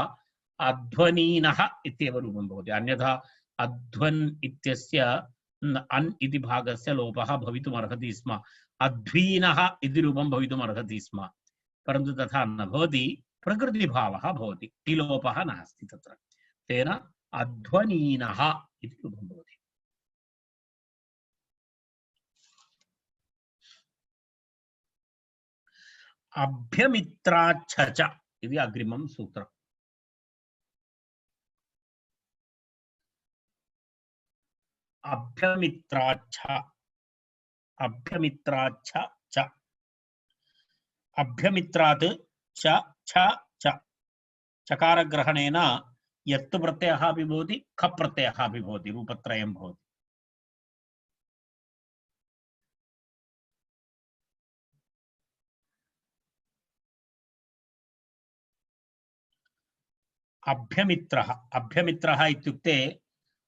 अध्वनीनः इत्येव रूपं भवति। अन्यथा अध्वन् इत्यस्य अन् इति भागस्य लोपः भवितुमर्हति स्म, अध्वीनः इति रूपं भवितुमर्हति स्म, परन्तु तथा न भवति, प्रकृतिभावः भवति, टिलोपः नास्ति तत्र। तेन अध्वनीनः इति रूपं भवति। अभ्यमित्राच्छ च इति अग्रिमं सूत्रम्। अभ्यमित्राच्छ अभ्यमित्राच्छ च, अभ्यमित्रात् च छ च, चकारग्रहणेन यत् प्रत्ययः अपि भवति, खप् प्रत्ययः अपि भवति, रूपत्रयं भवति। अभ्यमित्रः, अभ्यमित्रः इत्युक्ते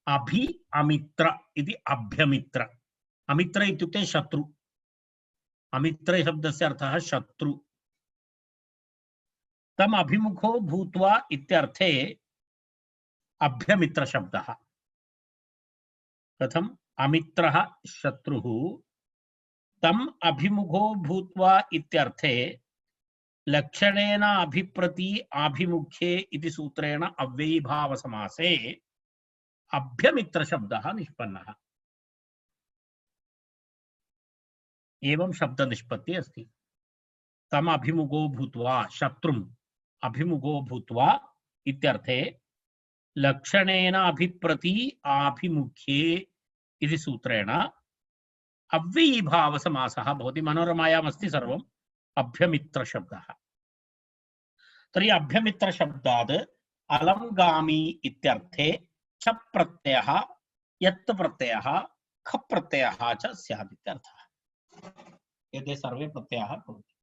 अभि अमित्र इति अभ्यमित्र। अमित्र इत्युक्ते शत्रु। अमित्र शब्दस्य अर्थः शत्रु। तम अभिमुखो भूत्वा इत्यर्थे अभ्यमित्र शब्दः। कथम्? अमित्रः शत्रुः, तम अभिमुखो भूत्वा इत्यर्थे लक्षणेन अभिप्रति आभिमुख्ये इति सूत्रेण अव्ययीभाव समासे अभ्यमित्र शब्दः निष्पन्नः। एवं शब्द निष्पत्ति अस्ति। तम अभिमुखो भूत्वा, शत्रुम् अभिमुखो भूत्वा इत्यर्थे लक्षणेन अभिप्रति आभिमुख्ये इति सूत्रेण अव्ययीभाव समासः भवति। मनोरमायाम् अस्ति सर्वम् अभ्यमित्र शब्दः। तर्हि अभ्यमित्र शब्दात् अलंगामी इत्यर्थे छ प्रत्ययः यत् प्रत्ययः ख प्रत्ययः च स्यात् इत्यर्थः। एते सर्वे प्रत्ययाः भवन्ति।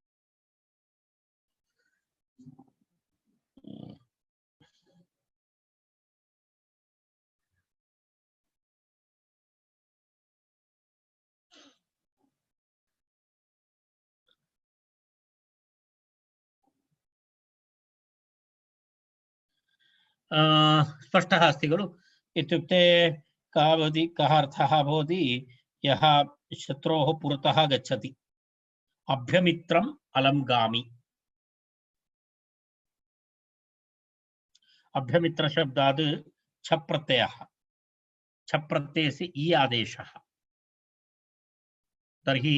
स्पष्टः अस्ति खलु? इत्युक्ते कः भवति, कः अर्थः भवति? यः शत्रोः पुरतः गच्छति, अभ्यमित्रम् अलंगामि। अभ्यमित्र शब्दात् छ प्रत्ययः, छ प्रत्ययस्य इ आदेशः। तर्हि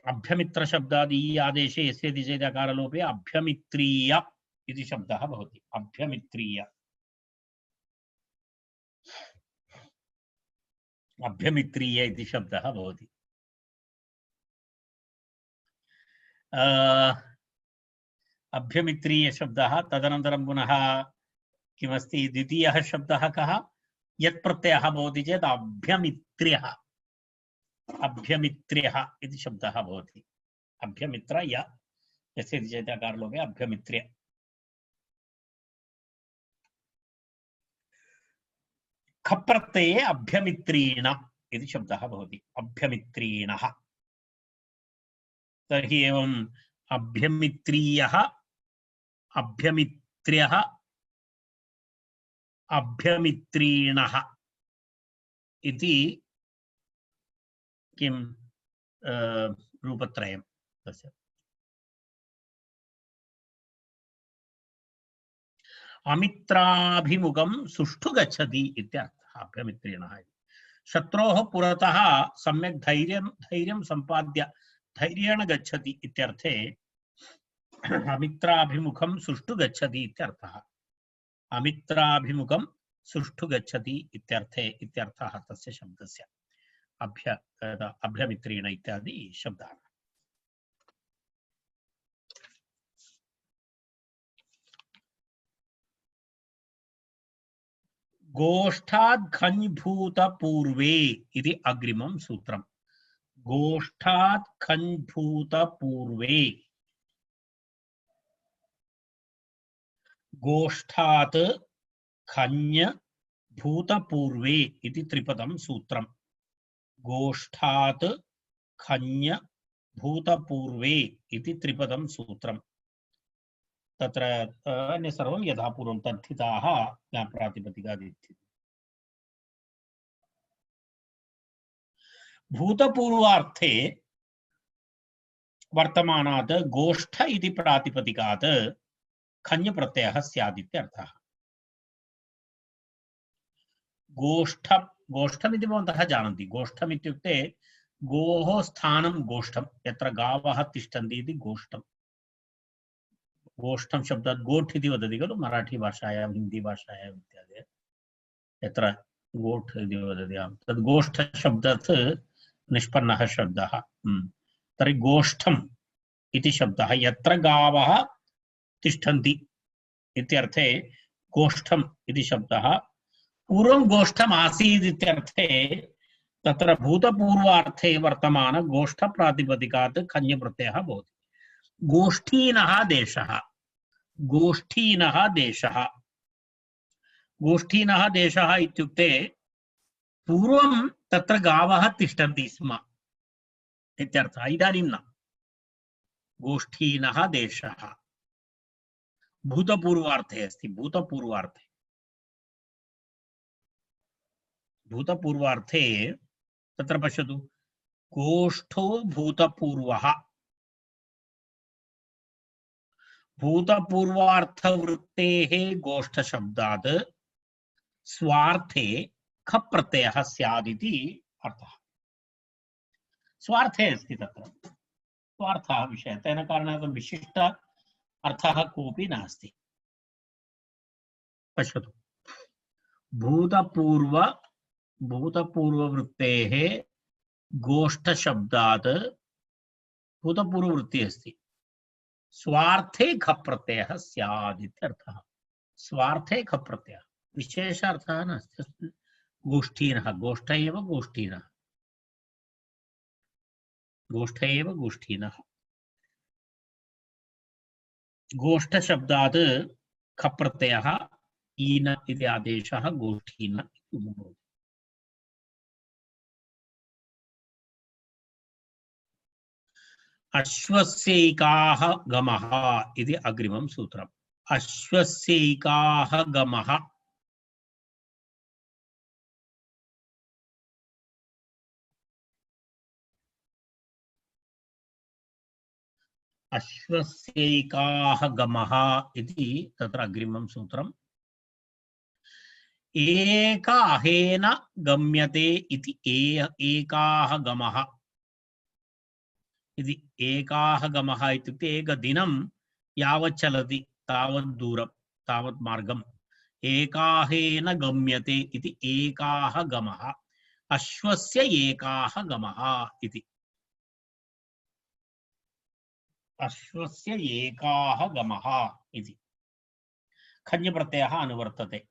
अभ्यमित्र शब्दात् इ आदेशे यस्य चेत् अकारलोपे अभ्यमित्रीय इति शब्दः भवति। अभ्यमित्रीय, अभ्यमित्रीय इति शब्दः भवति। अभ्यमित्रीय शब्दः। तदनन्तरं पुनः किमस्ति? द्वितीयः शब्दः कः? यत् प्रत्ययः भवति चेत् अभ्यमित्र्यः, अभ्यमित्र्यः इति शब्दः भवति। अभ्यमित्र यस्य चेत् अकारलोपे अभ्यमित्र्य। ख प्रत्यये अभ्यमित्रीण इति शब्दः भवति। अभ्यमित्रीणः। तर्हि एवम् अभ्यमित्रीयः, अभ्यमित्र्यः, अभ्यमित्रीणः इति किं रूपत्रयं तस्य। अमित्राभिमुखं सुष्ठु गच्छति इत्यर्थः अभ्यमित्रीणः। शत्रोः पुरतः सम्यक् धैर्यं सम्पाद्य धैर्येण गच्छति इत्यर्थे अमित्राभिमुखं सुष्ठु गच्छति इत्यर्थः। अमित्राभिमुखं सुष्ठु गच्छति इत्यर्थः तस्य शब्दस्य अभ्यमित्रीण इत्यादि शब्दाः। गोष्ठात् खञ्भूत पूर्वे इति अग्रिमं सूत्रम्। गोष्ठात् खञ्भूत पूर्वे, गोष्ठात् खञ् भूत पूर्वे इति त्रिपदं सूत्रम्। गोष्ठात् खञ् भूत पूर्वे इति त्रिपदं सूत्रम्। तत्र अन्य सर्वं यथा पूर्वं तद्धिताः प्रातिपदिकादिति। भूतपूर्वार्थे वर्तमानात् गोष्ठ इति प्रातिपदिकात् खञ् प्रत्ययः स्यात् इत्यर्थः। गोष्ठमिति भवन्तः जानन्ति। गोष्ठम् इत्युक्ते गोः स्थानं गोष्ठं, यत्र गावः तिष्ठन्ति इति गोष्ठम्। गोष्ठं शब्दात् गोठ इति वदति खलु मराठी भाषायां, हिंदी भाषायाम् इत्यादि यत्र गोठ इति वदति। तद् गोष्ठ शब्दात् निष्पन्नः शब्दः। तर्हि गोष्ठम् इति शब्दः यत्र गावः तिष्ठन्ति इत्यर्थे गोष्ठम् इति शब्दः। पूर्वं गोष्ठम् आसीत् इत्यर्थे तत्र भूतपूर्वार्थे वर्तमान गोष्ठ प्रातिपदिकात् खञ् प्रत्ययः भवति। गोष्ठीनः देशः, गोष्ठीनः देशः, गोष्ठीनः देशः इत्युक्ते पूर्वं तत्र गावः तिष्ठन्ति स्म इत्यर्थः। इदानीं न। गोष्ठीनः देशः भूतपूर्वार्थे अस्ति। भूतपूर्वार्थे, भूतपूर्वार्थे तत्र पश्यतु, गोष्ठो भूतपूर्वः। भूतपूर्वार्थवृत्तेः गोष्ठ शब्दात् स्वार्थे ख प्रत्ययः स्यात् इति अर्थः। स्वार्थे अस्ति तत्र स्वार्थः विषयः, तेन कारणात् विशिष्ट अर्थः कोऽपि नास्ति। पश्यतु, भूतपूर्ववृत्तेः गोष्ठ शब्दात् भूतपूर्ववृत्तिः अस्ति, स्वार्थे ख प्रत्ययः स्यात् इत्यर्थः। स्वार्थे ख प्रत्ययः, विशेषार्थः नास्ति। गोष्ठीनः, गोष्ठ एव गोष्ठीनः, गोष्ठ एव गोष्ठीनः। गोष्ठशब्दात् खप् प्रत्ययः ईन इति आदेशः गोष्ठीन इति भवति। अश्वस्यैकाः गमः इति अग्रिमं सूत्रम्। अश्वस्यैकाः गमः, अश्वस्यैकाः गमः इति तत्र अग्रिमं सूत्रम्। एक अहेन गम्यते इति एकाः गमः इति। एकाः गमः इत्युक्ते एकदिनं यावत् चलति तावत् दूरं, तावत् मार्गम् एकाहेन गम्यते इति एकाः गमः। अश्वस्य एकाः गमः इति। अश्वस्य एकाः गमः इति खञ्जप्रत्ययः अनुवर्तते।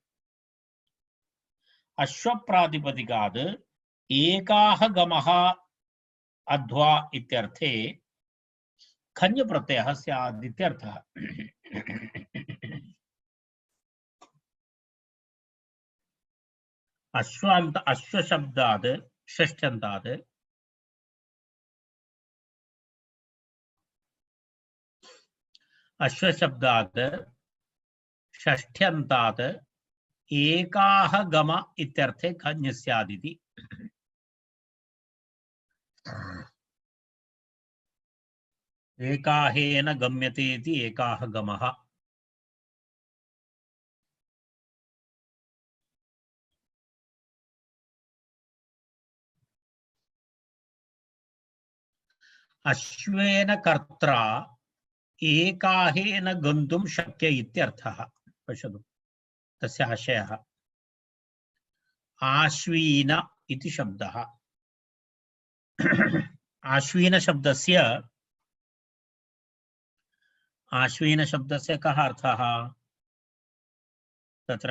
अश्वप्रातिपदिकात् एकाः गमः अध्वा इत्यर्थे खञ्जप्रत्ययः स्यात् इत्यर्थः। अश्वशब्दात् षष्ठ्यन्तात् अश्वशब्दात् षष्ठ्यन्तात् एकाः गम इत्यर्थे खञ् स्यादिति। एकाहेन गम्यते इति एकाः गमः। अश्वेन कर्त्रा एकाहेन गन्तुं शक्य इत्यर्थः। पश्यतु तस्य आशयः। आश्वीन इति शब्दः। आश्वीन शब्दस्य कः अर्थः? तत्र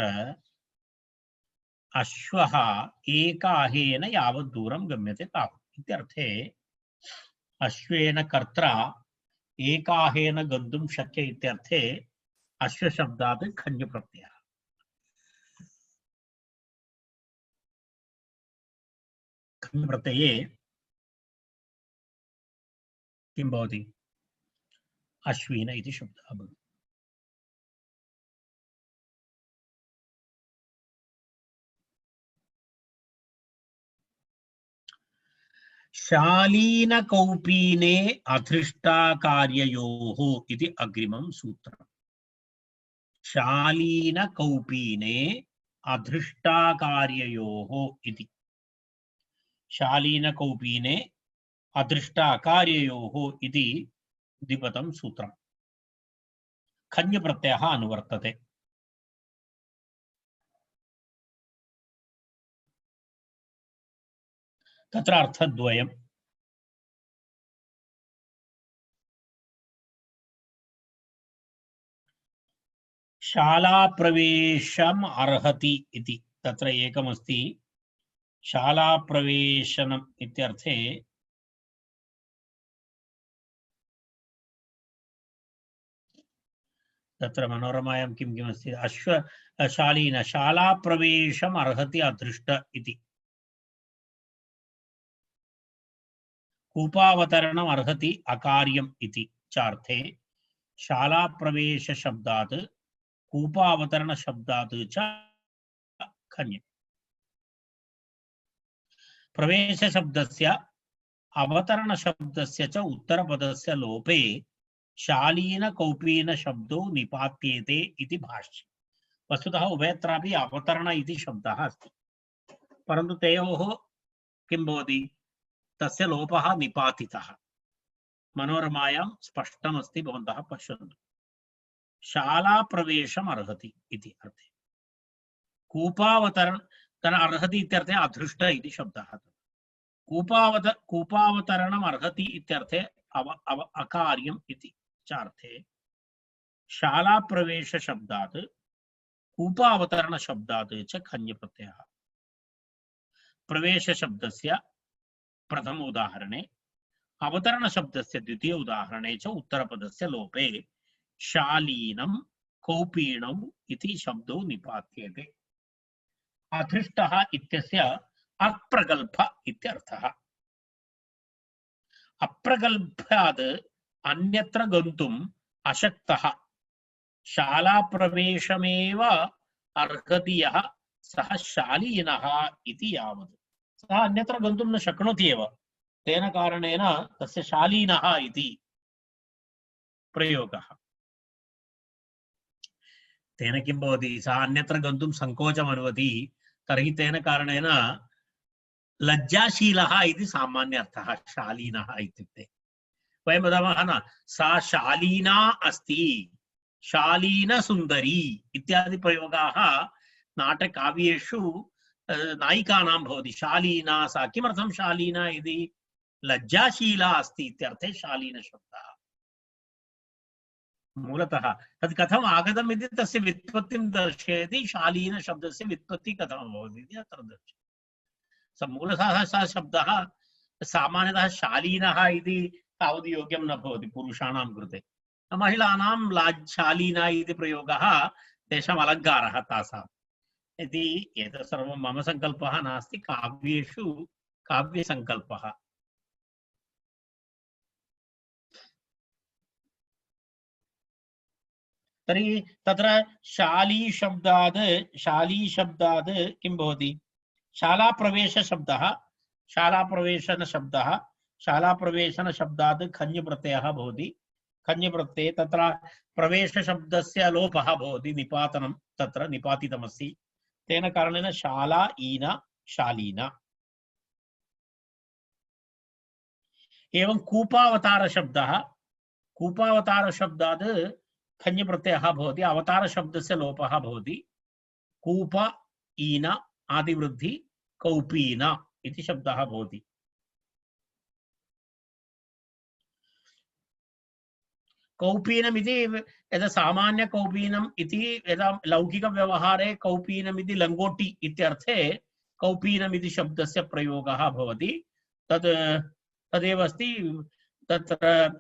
अश्वः एकाहेन यावत् दूरं गम्यते तावत् इत्यर्थे अश्वेन कर्त्रा एकाहेन गन्तुं शक्य इत्यर्थे अश्वशब्दात् खञ् प्रत्ययः। खञ् प्रत्यये किं भवति? अश्विन इति शब्दः भवति। शालीनकौपीने अधृष्टाकार्ययोः इति अग्रिमं सूत्रम्। शालीनकौपीने अधृष्टाकार्ययोः इति। शालीनकौपीने अधृष्टाकार्ययोः इति द्विपदं सूत्रम्। खञ् प्रत्ययः अनुवर्तते। तत्र अर्थद्वयम्। शालाप्रवेशम् अर्हति इति तत्र एकमस्ति। शालाप्रवेशनम् इत्यर्थे तत्र मनोरमायां किं किमस्ति? अश्वशालीन शालाप्रवेशम् अर्हति अधृष्ट इति। कूपावतरणम् अर्हति अकार्यम् इति चार्थे शालाप्रवेश शब्दात् कूपावतरण शब्दात् च खञ्। प्रवेश शब्दस्य अवतरण शब्दस्य च उत्तरपदस्य लोपे शालीन कौपीन शब्दो निपात्येते इति भाष्यम्। वस्तुतः उभयत्रापि अवतरण इति शब्दः अस्ति, परन्तु तयोः किं भवति? तस्य लोपः निपातितः। मनोरमायां स्पष्टमस्ति, भवन्तः पश्यन्तु। शालाप्रवेशम् अर्हति इति अर्थे। कूपावतरण अर्हति इत्यर्थे अधृष्ट इति शब्दः। कूपावतरणम् अर्हति इत्यर्थे अकार्यम् इति चार्थे शालाप्रवेश शब्दात् कूपावतरण शब्दात् च खञ् प्रत्ययः प्रवेश शब्दस्य प्रथम उदाहरणे अवतरण शब्दस्य द्वितीय उदाहरणे च उत्तरपदस्य लोपे शालीनं कौपीनौ इति शब्दो निपात्यते। अधृष्टः इत्यस्य अप्रगल्भ इत्यर्थः। अप्रगल्भात् अन्यत्र गन्तुम् अशक्तः शाला प्रवेशमेव अर्हति यः सः शालीनः इति यावत्। सः अन्यत्र गन्तुं न शक्नोति एव, तेन कारणेन तस्य शालीनः इति प्रयोगः। तेन किं भवति, सः अन्यत्र गन्तुं संकोचम् अनुभवति, तर्हि तेन कारणेन लज्जाशीलः इति सामान्य अर्थः शालीनः इत्युक्ते। वयं वदामः न, सा शालीना अस्ति, शालीनसुन्दरी इत्यादि प्रयोगाः नाटकाव्येषु नायिकानां भवति। शालीना सा, किमर्थं शालीना इति, लज्जाशीला अस्ति इत्यर्थे शालीन शब्दः। मूलतः तद् कथम् आगतम् इति तस्य व्युत्पत्तिं दर्शयति, शालीन शब्दस्य व्युत्पत्तिः कथं भवति इति अत्र दर्शयति। मूलतः सः शब्दः सामान्यतः शालीनः इति तावद् योग्यं न भवति पुरुषाणां कृते। महिलानां शालीना इति प्रयोगः तेषाम् अलङ्कारः तासाम् इति। एतत् सर्वं मम सङ्कल्पः नास्ति, काव्येषु काव्यसङ्कल्पः। तर्हि तत्र शाली शब्दात् किं भवति, शालाप्रवेश शब्दः, शालाप्रवेशन शब्दः, शालाप्रवेशन शब्दात् खञ् प्रत्ययः भवति। खञ् प्रत्यये तत्र प्रवेश शब्दस्य लोपः भवति, निपातनं तत्र निपातितमस्ति, तेन कारणेन शाला ईना शालीना। एवं कूपावतार शब्दः, कूपावतार शब्दात् खञ् प्रत्ययः भवति, अवतार शब्दस्य लोपः भवति। कूप ईन आदिवृद्धि कौपीन इति शब्दः भवति। कौपीनम् इति यदा सामान्य कौपीनम् इति, यदा लौकिकव्यवहारे कौपीनम् इति लङ्गोटी इत्यर्थे कौपीनम् इति शब्दस्य प्रयोगः भवति। तदेव अस्ति। तत्र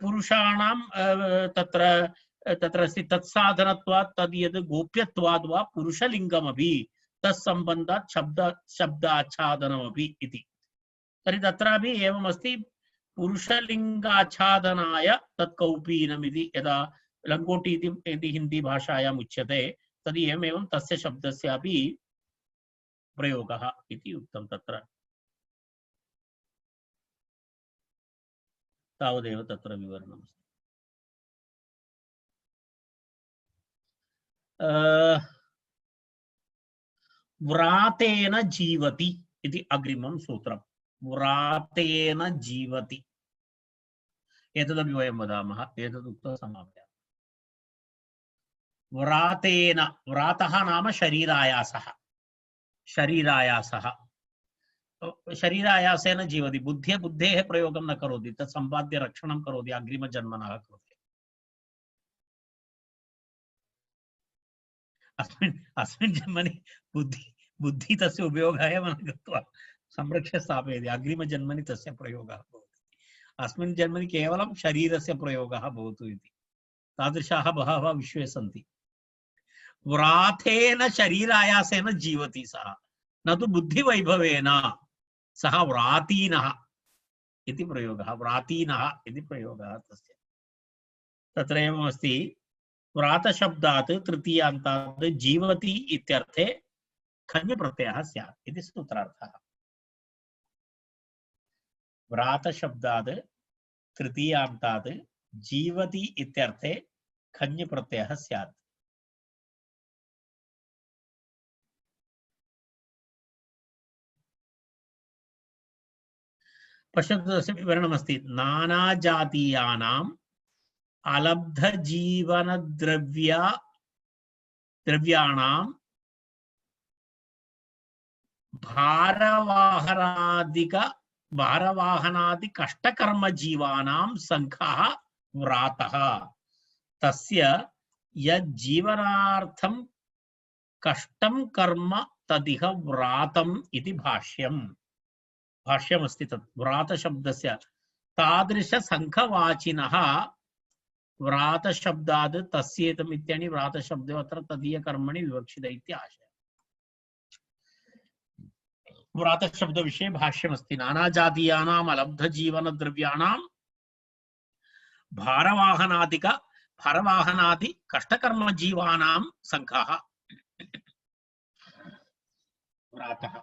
पुरुषाणां तत्र अस्ति तत्साधनत्वात् तद् यद् गोप्यत्वाद् वा पुरुषलिङ्गमपि तत्सम्बन्धात् शब्दाच्छादनमपि इति। तर्हि तत्रापि एवमस्ति, पुरुषलिङ्गाच्छादनाय तत् कौपीनमिति यदा लङ्गोटी इति हिंदी भाषायाम् उच्यते, तर्हि एवमेवं तस्य शब्दस्यापि प्रयोगः इति उक्तं तत्र। तावदेव तत्र विवरणमस्ति। व्रातेन जीवति इति अग्रिमं सूत्रम्। व्रातेन जीवति एतदपि वयं वदामः, एतदुक्त्वा समापयामः। व्रातेन, व्रातः नाम शरीरायासः, शरीरायासः, शरीरायासेन जीवति। बुद्धेः प्रयोगं न करोति, तत् सम्पाद्य रक्षणं करोति अग्रिमजन्मनः कृते। अस्मिन् जन्मनि बुद्धि तस्य उपयोगाय न कृत्वा संरक्ष्य स्थापयति, अग्रिमजन्मनि तस्य प्रयोगः भवति। अस्मिन् जन्मनि केवलं शरीरस्य प्रयोगः भवतु इति। तादृशाः बहवः विश्वे सन्ति। व्रातेन शरीरायासेन जीवति सः, न तु बुद्धिवैभवेन। सः व्रातीनः इति प्रयोगः, व्रातीनः इति प्रयोगः तस्य। तत्र एवमस्ति, व्रातशब्दात् तृतीयान्तात् जीवति इत्यर्थे खञ् प्रत्ययः स्यात् इति सूत्रार्थः। व्रातशब्दात् तृतीयान्तात् जीवति इत्यर्थे खञ् प्रत्ययः स्यात्। पश्यतु, तस्य विवरणमस्ति। नानाजातीयानाम् अलब्धजीवनद्रव्याणां भारवाहनादि कष्टकर्मजीवानां संख्यः व्रातः। तस्य यज्जीवनार्थं कष्टं कर्म तदिह व्रातम् इति भाष्यम्। भाष्यमस्ति तत् व्रातशब्दस्य तादृशसङ्घवाचिनः व्रातशब्दात् तस्येतम् इत्यनेन व्रातशब्दो अत्र तदीयकर्मणि विवक्षित इति आशयः। व्रातशब्दविषये भाष्यमस्ति। नानाजातीयानाम् अलब्धजीवनद्रव्याणां भारवाहनादि कष्टकर्मजीवानां सङ्घः व्रातः।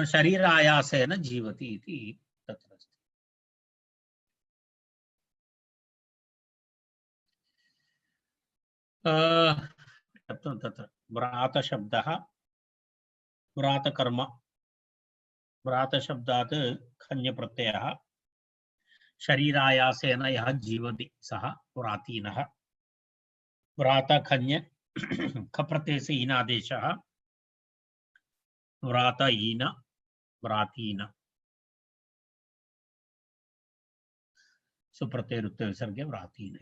शरीरायासेन जीवति इति तत्र अस्ति। तत्र व्रातशब्दः व्रातकर्म व्रातशब्दात् खञ्जप्रत्ययः शरीरायासेन यः जीवति सः व्रातीनः। व्रातखञ् खप्रत्ययस्य ईनादेशः व्रातहीन व्रातीन सुप्रत्यय विसर्गे व्रातीन।